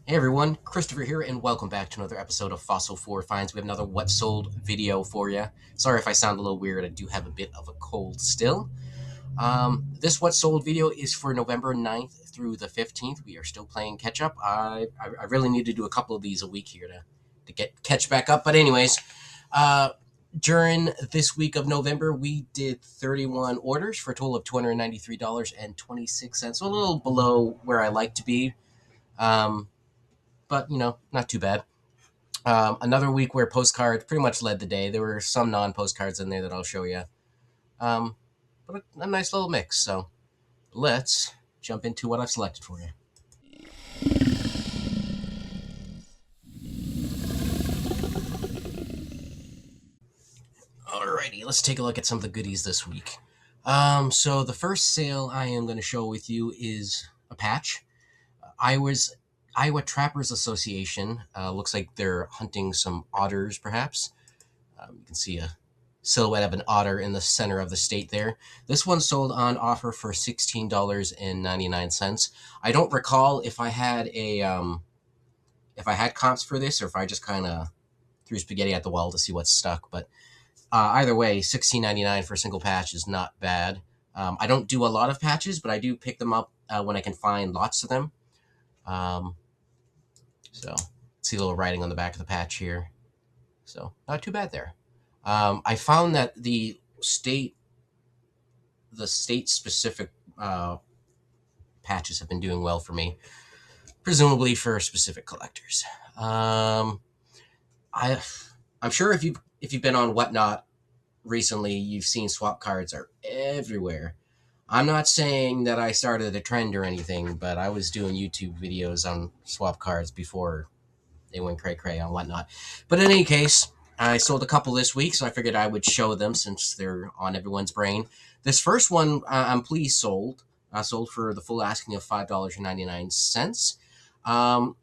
Hey everyone, Christopher here, and welcome back to another episode of Fossil 4 Finds. We have another What Sold video for you. Sorry if I sound a little weird, I do have a bit of a cold still. This What Sold video is for November 9th through the 15th. We are still playing catch up. I really need to do a couple of these a week here to get catch back up. But, anyways, uh, during this week of November, we did 31 orders for a total of $293.26. So a little below where I like to be. But not too bad. Another week where postcards pretty much led the day. There were some non-postcards in there that I'll show you, um, but a nice little mix. So let's jump into what I've selected for you. Alrighty, let's take a look at some of the goodies this week. So the first sale I am going to show with you is a patch. Iowa Trappers Association. Looks like they're hunting some otters, perhaps. You can see a silhouette of an otter in the center of the state there. This one sold on offer for $16.99. I don't recall if I had if I had comps for this or if I just kind of threw spaghetti at the wall to see what stuck. But either way, $16.99 for a single patch is not bad. I don't do a lot of patches, but I do pick them up when I can find lots of them. So see a little writing on the back of the patch here. So not too bad there. I found that the state specific patches have been doing well for me, presumably for specific collectors. I'm sure if you've been on Whatnot recently, you've seen swap cards are everywhere. I'm not saying that I started a trend or anything, but I was doing YouTube videos on swap cards before they went cray-cray on Whatnot. But in any case, I sold a couple this week, so I figured I would show them since they're on everyone's brain. This first one, I'm pleased sold. Sold for the full asking of $5.99.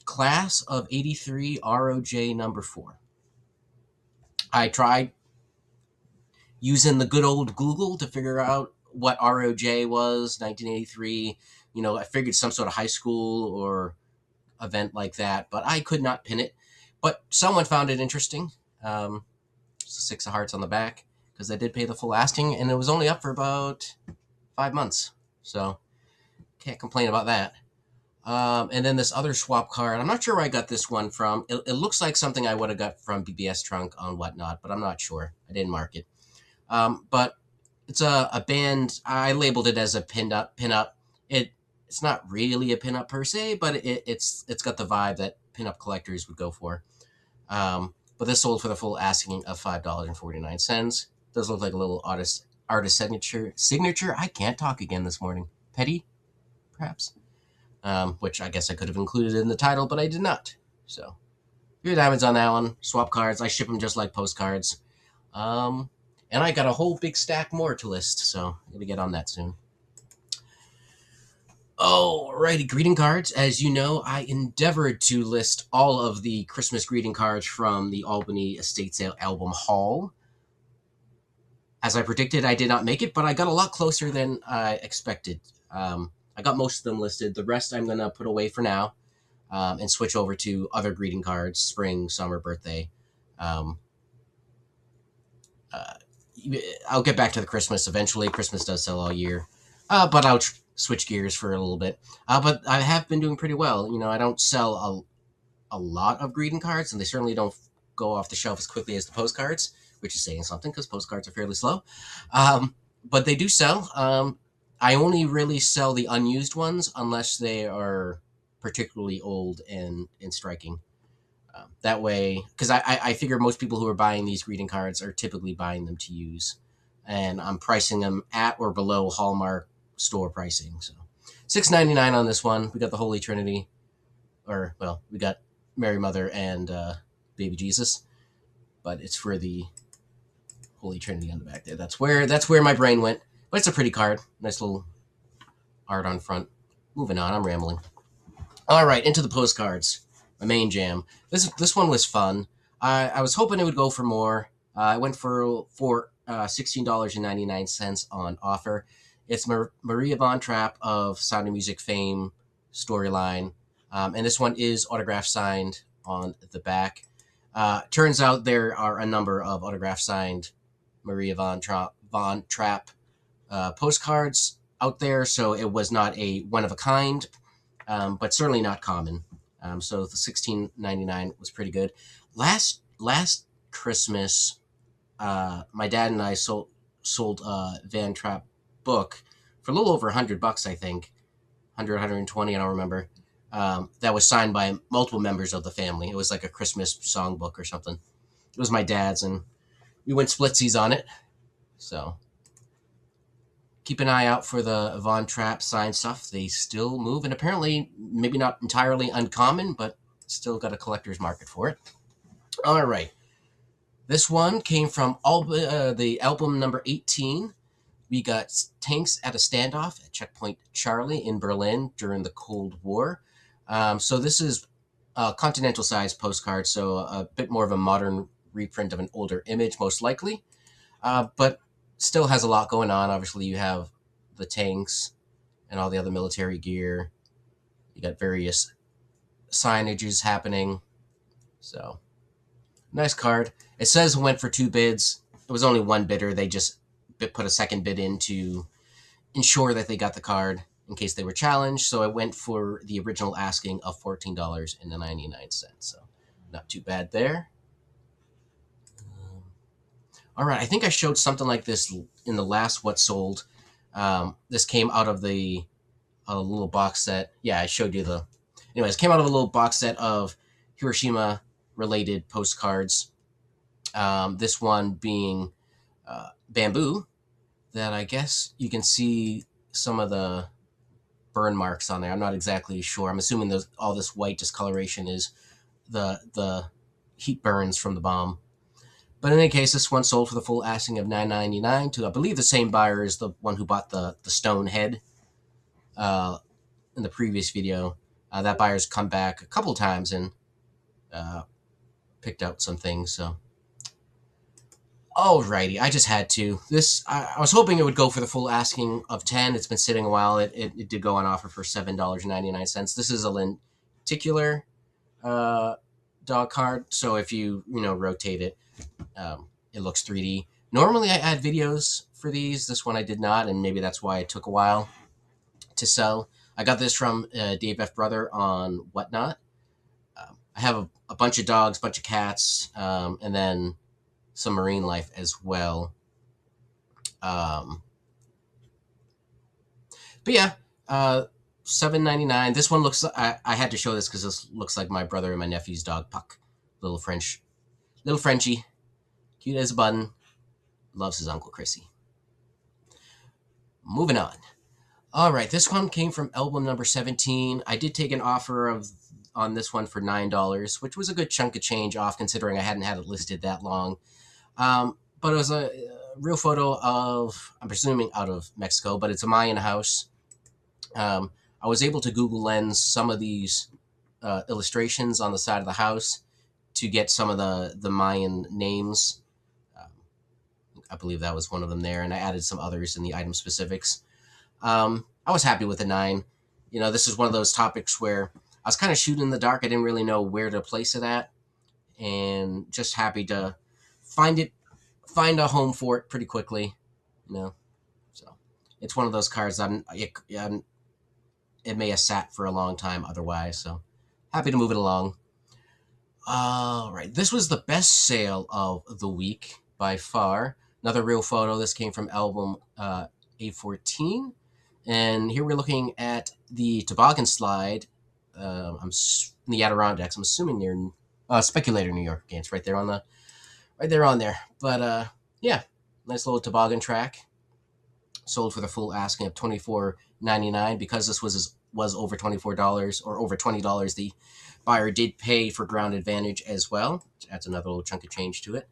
Class of 83 ROJ number 4. I tried using the good old Google to figure out what ROJ was, 1983. I figured some sort of high school or event like that, but I could not pin it. But someone found it interesting. Just a 6 of hearts on the back because I did pay the full asking, and it was only up for about 5 months. So can't complain about that. And then this other swap card, I'm not sure where I got this one from. It looks like something I would have got from BBS Trunk on Whatnot, but I'm not sure. I didn't mark it. But it's a band. I labeled it as a pinup. It's not really a pinup per se, but it's got the vibe that pinup collectors would go for. But this sold for the full asking of $5.49. Does look like a little artist signature. I can't talk again this morning. Petty, perhaps. Which I guess I could have included in the title, but I did not. So, few diamonds on that one. Swap cards. I ship them just like postcards. And I got a whole big stack more to list, so I'm gonna get on that soon. Alrighty, greeting cards. As you know, I endeavored to list all of the Christmas greeting cards from the Albany Estate Sale album haul. As I predicted, I did not make it, but I got a lot closer than I expected. I got most of them listed. The rest I'm going to put away for now and switch over to other greeting cards, spring, summer, birthday. Uh, I'll get back to the Christmas eventually. Christmas does sell all year. But I'll switch gears for a little bit. But I have been doing pretty well. I don't sell a lot of greeting cards, and they certainly don't go off the shelf as quickly as the postcards, which is saying something because postcards are fairly slow. But they do sell. I only really sell the unused ones unless they are particularly old and striking. That way, because I figure most people who are buying these greeting cards are typically buying them to use, and I'm pricing them at or below Hallmark store pricing. So $6.99 on this one. We got the Holy Trinity, we got Mary Mother and Baby Jesus, but it's for the Holy Trinity on the back there. That's where my brain went. But it's a pretty card. Nice little art on front. Moving on, I'm rambling. All right, into the postcards. My main jam. This one was fun. I was hoping it would go for more. I went for $16.99 on offer. It's Maria Von Trapp of Sound of Music fame storyline. And this one is autograph signed on the back. Turns out there are a number of autograph signed Maria von Trapp postcards out there, so it was not a one of a kind, but certainly not common. So the $16.99 was pretty good. Last Christmas, my dad and I sold Van Trapp book for a little over $100, I think, 120, I don't remember. That was signed by multiple members of the family. It was like a Christmas songbook or something. It was my dad's, and we went splitsies on it. So keep an eye out for the Von Trapp signed stuff. They still move, and apparently maybe not entirely uncommon, but still got a collector's market for it. All right. This one came from the album number 18. We got Tanks at a Standoff at Checkpoint Charlie in Berlin during the Cold War. So this is a Continental size postcard, so a bit more of a modern reprint of an older image, most likely. But still has a lot going on. Obviously, you have the tanks and all the other military gear. You got various signages happening. So, nice card. It says it went for 2 bids. It was only one bidder. They just put a second bid in to ensure that they got the card in case they were challenged. So it went for the original asking of $14.99. So, not too bad there. All right, I think I showed something like this in the last What Sold. This came out of a little box set. Yeah, I showed you the... Anyways, came out of a little box set of Hiroshima-related postcards. This one being bamboo, that I guess you can see some of the burn marks on there. I'm not exactly sure. I'm assuming all this white discoloration is the heat burns from the bomb. But in any case, this one sold for the full asking of $9.99 to, I believe, the same buyer as the one who bought the stone head in the previous video. That buyer's come back a couple times and picked out some things. So, alrighty, I just had to. I was hoping it would go for the full asking of $10. It's been sitting a while. It did go on offer for $7.99. This is a lenticular dog card, so if you rotate it, it looks 3D. Normally I add videos for these. This one I did not, and maybe that's why it took a while to sell. I got this from Dave F. Brother on Whatnot. I have a bunch of dogs, bunch of cats, and then some marine life as well. But yeah, $7.99. This one looks... I had to show this because this looks like my brother and my nephew's dog, Puck. Little Frenchie. Cute as a button. Loves his Uncle Chrissy. Moving on. All right, this one came from album number 17. I did take an offer on this one for $9, which was a good chunk of change off considering I hadn't had it listed that long. But it was a real photo of, I'm presuming out of Mexico, but it's a Mayan house. I was able to Google Lens some of these illustrations on the side of the house to get some of the Mayan names. I believe that was one of them there, and I added some others in the item specifics. I was happy with the 9. This is one of those topics where I was kind of shooting in the dark. I didn't really know where to place it at, and just happy to find a home for it pretty quickly. So it's one of those cards it may have sat for a long time otherwise. So happy to move it along. All right, this was the best sale of the week by far. Another real photo. This came from album A14. And here we're looking at the toboggan slide. I'm in the Adirondacks. I'm assuming near Speculator, New York. Okay, it's right there on there. But yeah, nice little toboggan track. Sold for the full asking of $24.99. Because this was over $24 or over $20, the buyer did pay for ground advantage as well, which adds another little chunk of change to it.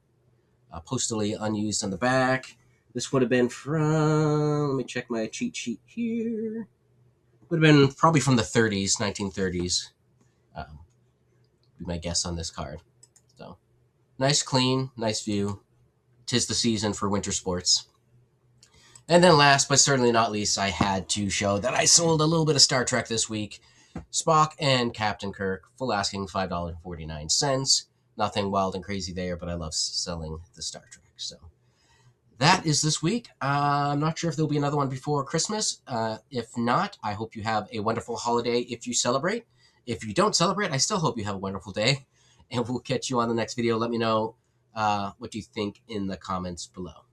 Postally unused on the back. This would have been from, let me check my cheat sheet here. Would have been probably from the 30s, 1930s. Be my guess on this card. So, nice, clean, nice view. 'Tis the season for winter sports. And then last, but certainly not least, I had to show that I sold a little bit of Star Trek this week. Spock and Captain Kirk, full asking $5.49. Nothing wild and crazy there, but I love selling the Star Trek. So that is this week. I'm not sure if there'll be another one before Christmas. If not, I hope you have a wonderful holiday if you celebrate. If you don't celebrate, I still hope you have a wonderful day. And we'll catch you on the next video. Let me know what you think in the comments below.